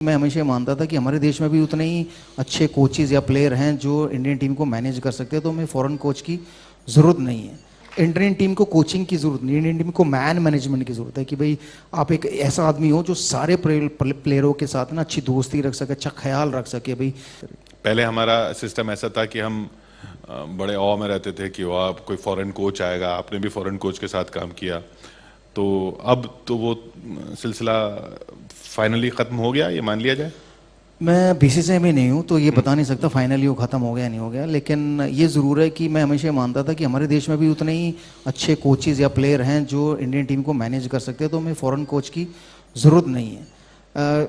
मैं हमेशा मानता था कि हमारे देश में भी उतने ही अच्छे कोचेज या प्लेयर हैं जो इंडियन टीम को मैनेज कर सकते हैं, तो हमें फॉरेन कोच की ज़रूरत नहीं है। इंडियन टीम को कोचिंग की ज़रूरत नहीं, इंडियन टीम को मैन मैनेजमेंट की ज़रूरत है कि भाई आप एक ऐसा आदमी हो जो सारे प्लेयरों के साथ ना अच्छी दोस्ती रख सके, अच्छा ख्याल रख सके। भाई पहले हमारा सिस्टम ऐसा था कि हम बड़े ऑ में रहते थे कि वाह कोई फॉरेन कोच आएगा। आपने भी फॉरेन कोच के साथ काम किया, तो अब तो वो सिलसिला फाइनली ख़त्म हो गया, ये मान लिया जाए। मैं बीसीसीआई में नहीं हूँ तो ये बता नहीं सकता फाइनली वो ख़त्म हो गया नहीं हो गया, लेकिन ये ज़रूर है कि मैं हमेशा मानता था कि हमारे देश में भी उतने ही अच्छे कोचेज़ या प्लेयर हैं जो इंडियन टीम को मैनेज कर सकते हैं, तो हमें फ़ॉरेन कोच की ज़रूरत नहीं है।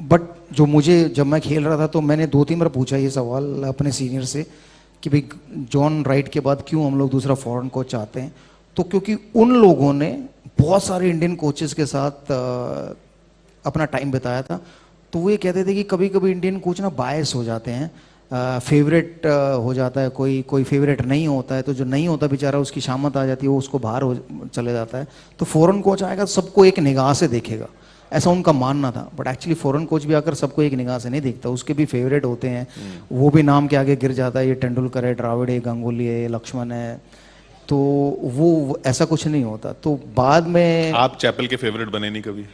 बट जो मुझे जब मैं खेल रहा था तो मैंने 2-3 बार पूछा ये सवाल अपने सीनियर से कि भाई जॉन राइट के बाद क्यों हम लोग दूसरा फॉरेन कोच चाहते हैं, तो क्योंकि उन लोगों ने बहुत सारे इंडियन कोचेज़ के साथ अपना टाइम बिताया था, तो वो ये कहते थे कि कभी कभी इंडियन कोच ना बायस हो जाते हैं, फेवरेट हो जाता है, कोई फेवरेट नहीं होता है, तो जो नहीं होता बेचारा उसकी शामत आ जाती है, वो उसको बाहर चले जाता है। तो फॉरेन कोच आएगा सबको एक निगाह से देखेगा, ऐसा उनका मानना था। बट एक्चुअली फॉरेन कोच भी आकर सबको एक निगाह से नहीं देखता, उसके भी फेवरेट होते हैं, वो भी नाम के आगे गिर जाता है, ये तेंदुलकर है, द्राविड है, गांगुली है, लक्ष्मण है, तो वो ऐसा कुछ नहीं होता। तो बाद में आप चैपल के फेवरेट बने नहीं कभी?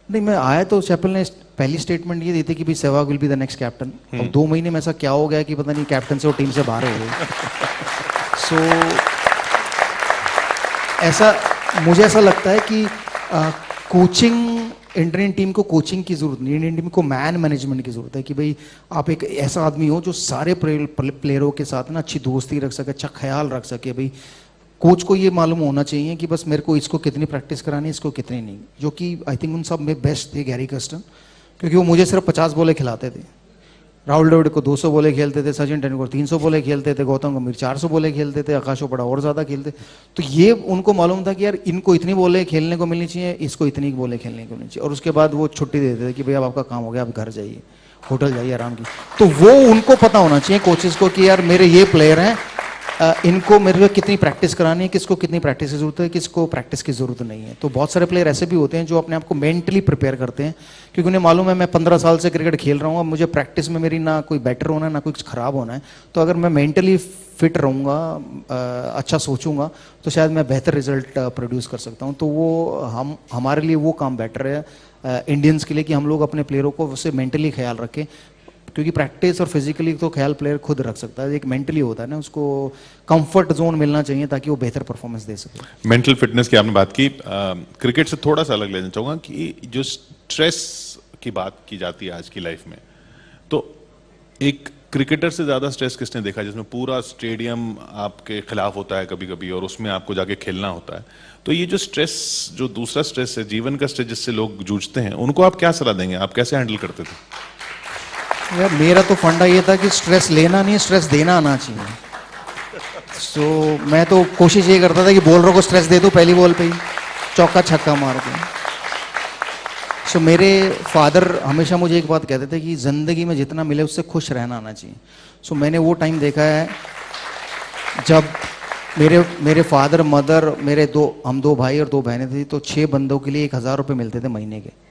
नहीं, मैं आया तो चैपल ने पहली स्टेटमेंट ये दी थी कि भाई Sehwag will be the next captain, और 2 महीने में ऐसा क्या हो गया कि पता नहीं कैप्टन से और टीम से बाहर हो गए। सो ऐसा मुझे ऐसा लगता है कि कोचिंग, इंडियन टीम को कोचिंग की जरूरत नहीं, इंडियन टीम को मैन मैनेजमेंट की जरूरत है कि भाई आप एक ऐसा आदमी हो जो सारे प्लेयरों के साथ ना अच्छी दोस्ती रख सके, अच्छा ख्याल रख सके। भाई कोच को ये मालूम होना चाहिए कि बस मेरे को इसको कितनी प्रैक्टिस करानी है, इसको कितनी नहीं, जो कि आई थिंक उन सब में बेस्ट थे गैरी कर्स्टन, क्योंकि वो मुझे सिर्फ 50 बॉलें खिलाते थे। राहुल द्रविड़ को 200 बॉलें खेलते थे, सचिन तेंदुलकर 300 बॉलें खेलते थे, गौतम गंभीर 400 बॉलें खेलते थे, आकाश चोपड़ा और ज़्यादा खेलते। तो ये उनको मालूम था कि यार इनको इतनी बॉलें खेलने को मिलनी चाहिए, इसको इतनी बॉलें खेलने को मिलनी चाहिए, और उसके बाद वो छुट्टी देते थे कि भाई अब आपका काम हो गया, आप घर जाइए, होटल जाइए आराम की। तो वो उनको पता होना चाहिए कोचेस को कि यार मेरे ये प्लेयर हैं, इनको मेरे को कितनी प्रैक्टिस करानी है, किसको कितनी प्रैक्टिस की जरूरत है, किसको प्रैक्टिस की जरूरत नहीं है। तो बहुत सारे प्लेयर ऐसे भी होते हैं जो अपने आप को मेंटली प्रिपेयर करते हैं, क्योंकि उन्हें मालूम है मैं 15 साल से क्रिकेट खेल रहा हूँ, अब मुझे प्रैक्टिस में मेरी ना कोई बेटर होना है ना कुछ खराब होना है, तो अगर मैं मेंटली फिट रहूँगा, अच्छा सोचूंगा, तो शायद मैं बेहतर रिजल्ट प्रोड्यूस कर सकता हूँ। तो वो हमारे लिए वो काम बेटर है इंडियंस के लिए कि हम लोग अपने प्लेयरों को उससे मेंटली ख्याल रखें, क्योंकि प्रैक्टिस और फिजिकली तो ख्याल प्लेयर खुद रख सकता है, एक मेंटली होता है ना, उसको कंफर्ट जोन मिलना चाहिए ताकि वो बेहतर परफॉर्मेंस दे सके। मेंटल फिटनेस की आपने बात की, क्रिकेट से थोड़ा सा अलग लेना चाहूँगा कि जो स्ट्रेस की बात की जाती है आज की लाइफ में, तो एक क्रिकेटर से ज़्यादा स्ट्रेस किसने देखा जिसमें पूरा स्टेडियम आपके खिलाफ होता है कभी कभी, और उसमें आपको जाके खेलना होता है। तो ये जो स्ट्रेस, जो दूसरा स्ट्रेस है, जीवन का स्ट्रेस जिससे लोग जूझते हैं, उनको आप क्या सलाह देंगे? आप कैसे हैंडल करते थे? यार मेरा तो फंडा ये था कि स्ट्रेस लेना नहीं, स्ट्रेस देना आना चाहिए। सो मैं तो कोशिश ये करता था कि बॉलरों को स्ट्रेस दे दूं पहली बॉल पे ही, चौका छक्का मार के। सो मेरे फादर हमेशा मुझे एक बात कहते थे कि ज़िंदगी में जितना मिले उससे खुश रहना आना चाहिए। सो मैंने वो टाइम देखा है जब मेरे फादर, मदर, हम 2 भाई और 2 बहनें थी, तो 6 बंदों के लिए 1000 रुपये मिलते थे महीने के।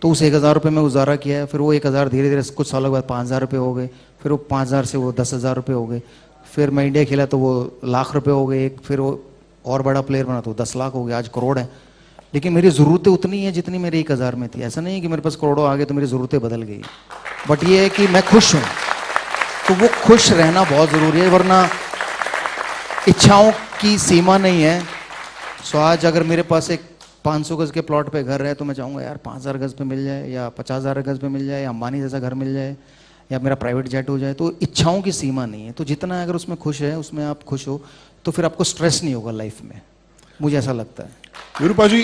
तो उस 1000 रुपये में गुजारा किया है। फिर वो 1000 धीरे धीरे कुछ सालों के बाद 5000 रुपये हो गए, फिर वो 5000 से वो 10,000 रुपये हो गए, फिर मैं इंडिया खेला तो वो लाख रुपये हो गए एक, फिर वो और बड़ा प्लेयर बना तो 10 लाख हो गया, आज करोड़ है। लेकिन मेरी ज़रूरतें उतनी हैं जितनी मेरे 1000 में थी। ऐसा नहीं है कि मेरे पास करोड़ों आ गए तो मेरी ज़रूरतें बदल गई, बट ये है कि मैं खुश हूँ। तो वो खुश रहना बहुत ज़रूरी है, वरना इच्छाओं की सीमा नहीं है। सो आज अगर मेरे पास एक 500 गज के प्लॉट पे घर है तो मैं चाहूँगा यार 5000 गज पे मिल जाए, या 50,000 गज पे मिल जाए, या अंबानी जैसा घर मिल जाए, या मेरा प्राइवेट जेट हो जाए। तो इच्छाओं की सीमा नहीं है, तो जितना अगर उसमें खुश है, उसमें आप खुश हो, तो फिर आपको स्ट्रेस नहीं होगा लाइफ में, मुझे ऐसा लगता है। विरूपा जी,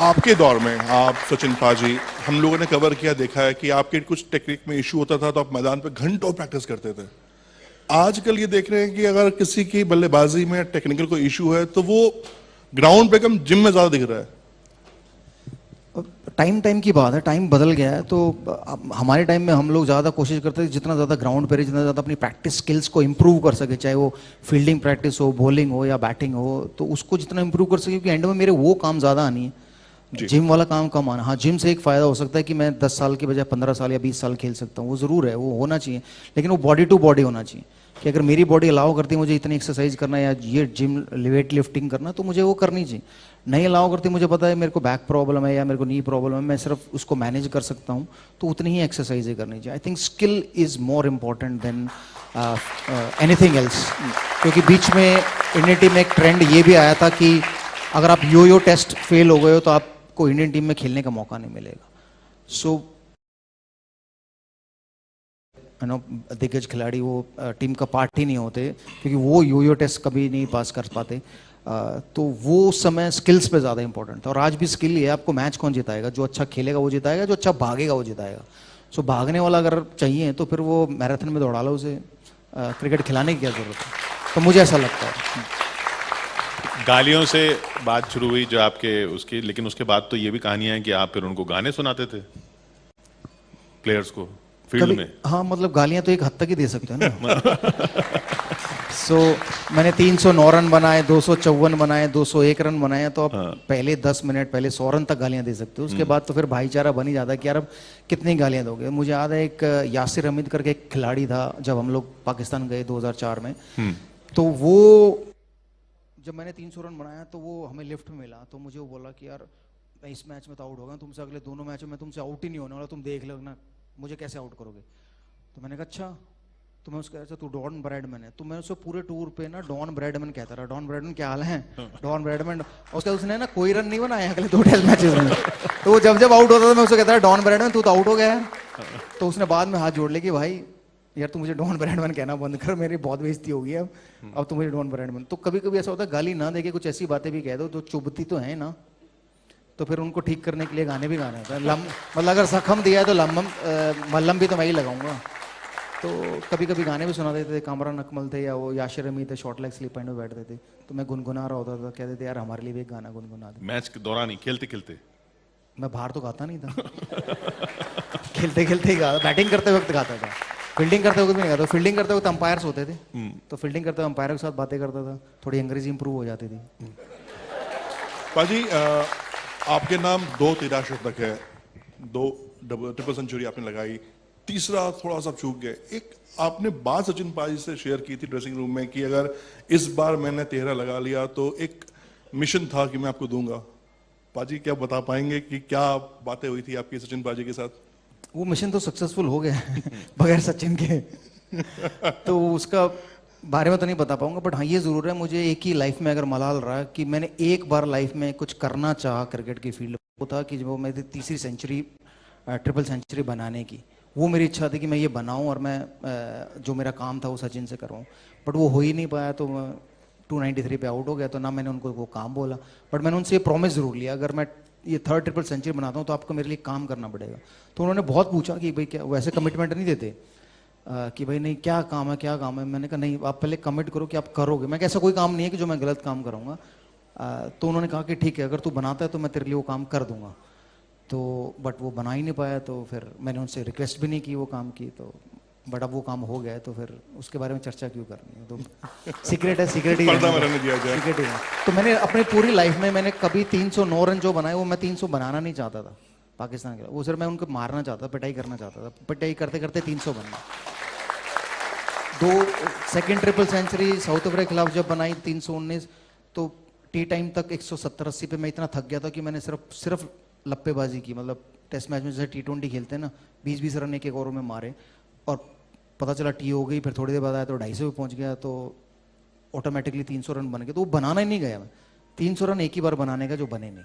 आपके दौर में, आप सचिन पाजी, हम लोगों ने कवर किया, देखा है कि आपके कुछ टेक्निक में इशू होता था तो आप मैदान पे घंटों प्रैक्टिस करते थे। आजकल ये देख रहे हैं कि अगर किसी की बल्लेबाजी में टेक्निकल कोई इशू है तो वो ग्राउंड पे कम, जिम में ज्यादा दिख रहा है। टाइम की बात है, टाइम बदल गया है। तो हमारे टाइम में हम लोग ज़्यादा कोशिश करते थे जितना ज़्यादा ग्राउंड पर, जितना ज़्यादा अपनी प्रैक्टिस स्किल्स को इम्प्रूव कर सके, चाहे वो फील्डिंग प्रैक्टिस हो, बॉलिंग हो या बैटिंग हो, तो उसको जितना इम्प्रूव कर सके, क्योंकि एंड में मेरे वो काम ज़्यादा आनी है जी। जिम वाला काम कम आना। हाँ, जिम से एक फ़ायदा हो सकता है कि मैं 10 साल के बजाय 15 साल या 20 साल खेल सकता हूँ, वो ज़रूर है, वो होना चाहिए, लेकिन वो बॉडी टू बॉडी होना चाहिए कि अगर मेरी बॉडी अलाउ करती है मुझे इतनी एक्सरसाइज करना या ये जिम वेट लिफ्टिंग करना, तो मुझे वो करनी चाहिए। नहीं अलाउ करती, मुझे पता है मेरे को बैक प्रॉब्लम है या मेरे को नी प्रॉब्लम है, मैं सिर्फ उसको मैनेज कर सकता हूँ, तो उतनी ही एक्सरसाइजें करनी चाहिए। I think skill is more important than anything else. क्योंकि बीच में इंडियन टीम में एक ट्रेंड ये भी आया था कि अगर आप यो टेस्ट फेल हो गए हो तो आपको इंडियन टीम में खेलने का मौका नहीं मिलेगा। सो नो दिग्गज खिलाड़ी वो टीम का पार्ट ही नहीं होते, क्योंकि वो यो टेस्ट कभी नहीं पास कर पाते। तो वो समय स्किल्स पे ज़्यादा इंपॉर्टेंट था, और आज भी स्किल ही है। आपको मैच कौन जिताएगा? जो अच्छा खेलेगा वो जिताएगा, जो अच्छा भागेगा वो जिताएगा। सो भागने वाला अगर चाहिए तो फिर वो मैराथन में दौड़ा लो उसे, क्रिकेट खिलाने की क्या ज़रूरत है? तो मुझे ऐसा लगता है। गालियों से बात शुरू हुई जो आपके उसकी, लेकिन उसके बाद तो ये भी कहानियां हैं कि आप फिर उनको गाने सुनाते थे प्लेयर्स को फील्ड कभी में। हाँ, मतलब गालियां तो एक हद तक ही दे सकते हैं ना। सो मैंने 309 रन बनाए, 254 बनाए, 201 रन बनाए, तो अब पहले 10 मिनट पहले 100 रन तक गालियां दे सकते हो। उसके बाद तो फिर भाईचारा बन ही जाता है कि यार अब कितनी गालियां दोगे। मुझे याद है एक यासिर हमीद करके एक खिलाड़ी था, जब हम लोग पाकिस्तान गए 2004 में, तो वो जब मैंने 300 रन बनाया तो वो हमें लिफ्ट में मिला, तो मुझे वो बोला कि यार मैं इस मैच में तो आउट हो गया, तुमसे अगले दोनों मैचों में तुमसे आउट ही नहीं होने वाला, तुम देख लो ना मुझे कैसे आउट करोगे। तो मैंने कहा अच्छा। तो मैं उसको ऐसा, तू डॉन ब्रैडमैन है। तो मैं उसको पूरे टूर पे ना डॉन ब्रैडमैन कहता रहा, डॉन ब्रैडमैन क्या हाल है, डॉन ब्रैडमैन। और उसके उसने ना कोई रन नहीं बनाया अगले 2 टेस्ट मैचेस में। तो वो जब जब आउट होता था मैं उसको कहता था डॉन ब्रैडमैन तू तो आउट हो गया है। तो उसने बाद में हाथ जोड़ ले कि भाई यार तू मुझे डॉन ब्रैडमैन कहना बंद कर, मेरी बहुत बेइज्जती हो गई है अब तू मुझे डॉन ब्रैडमैन। तो कभी कभी ऐसा होता है गाली ना देके कुछ ऐसी बातें भी कह दो जो चुभती तो है ना, तो फिर उनको ठीक करने के लिए गाने भी गाने होता है। मतलब अगर जख्म दिया है तो मल्लम भी तो मैं ही लगाऊंगा। तो कभी कभी गाने भी सुना देते थे, कामरान अकमल थे या वो याशिर अमीद थे, शॉर्ट लेग स्लीप पॉइंट में बैठते थे, तो मैं गुनगुना रहा होता था, कहते थे यार हमारे लिए भी एक गाना गुनगुना दे। मैच के दौरान ही खेलते खेलते? मैं बाहर तो गाता नहीं था। खेलते खेलते ही गाता, बैटिंग करते वक्त गाता था, फील्डिंग करते वक्त भी नहीं गाता। फील्डिंग करते वक्त अंपायर्स होते थे, तो फील्डिंग करते अंपायर के साथ बातें करता था, थोड़ी अंग्रेजी इंप्रूव हो जाती थी। पाजी, आपके नाम 2 13 है, 2 ट्रिपल सेंचुरी आपने लगाई, तीसरा थोड़ा सा चूक गए। एक आपने बात सचिन पाजी से शेयर की थी ड्रेसिंग रूम में कि अगर इस बार मैंने 13 लगा लिया तो एक मिशन था कि मैं आपको दूंगा। पाजी क्या बता पाएंगे कि क्या बातें हुई थी आपकी सचिन पाजी के साथ? वो मिशन तो सक्सेसफुल हो गया बगैर सचिन के। तो उसका बारे में तो नहीं बता पाऊंगा, बट हाँ ये जरूर है, मुझे एक ही लाइफ में अगर मलाल रहा कि मैंने एक बार लाइफ में कुछ करना चाहा क्रिकेट की फील्ड, वो था कि वो मेरी तीसरी सेंचुरी, ट्रिपल सेंचुरी बनाने की। वो मेरी इच्छा थी कि मैं ये बनाऊं और मैं जो मेरा काम था वो सचिन से करवाऊं, बट वो हो ही नहीं पाया। तो 293 पे आउट हो गया, तो ना मैंने उनको वो काम बोला, बट मैंने उनसे ये प्रॉमिस जरूर लिया अगर मैं ये 3rd ट्रिपल सेंचुरी बनाता हूँ तो आपको मेरे लिए काम करना पड़ेगा। तो उन्होंने बहुत पूछा कि भाई क्या, वैसे कमिटमेंट नहीं देते कि भाई नहीं क्या काम है क्या काम है। मैंने कहा नहीं, आप पहले कमिट करो कि आप करोगे। मैं ऐसा कोई काम नहीं है कि जो मैं गलत काम करूँगा। तो उन्होंने कहा कि ठीक है अगर तू बनाता है तो मैं तेरे लिए वो काम कर दूंगा। तो बट वो बना ही नहीं पाया, तो फिर मैंने उनसे रिक्वेस्ट भी नहीं की वो काम की। तो बट अब वो काम हो गया है, तो फिर उसके बारे में चर्चा क्यों करनी है, तो सीक्रेट है, सीक्रेट ही पर्दा में रहने दिया जाए। सीक्रेट ही है। तो मैंने अपनी पूरी लाइफ में मैंने कभी 309 रन जो बनाए वो मैं 300 बनाना नहीं चाहता था पाकिस्तान के, वो सिर्फ मैं उनको मारना चाहता था, पिटाई करना चाहता था। पिटाई करते करते 300 बन गए। 2 second triple century South Africa के खिलाफ जब बनाई 319, तो टी टाइम तक 170-80 पे मैं इतना थक गया था कि मैंने सिर्फ लप्पेबाजी की। मतलब टेस्ट मैच में जैसे T20 खेलते हैं ना, 20-20 रन एक ओवर में मारे, और पता चला टी हो गई, फिर थोड़ी देर बाद आया तो 250 पे पहुंच गया, तो ऑटोमेटिकली 300 रन बन गए। तो वो बनाना ही नहीं गया मैं, 300 रन एक ही बार बनाने का जो बने नहीं।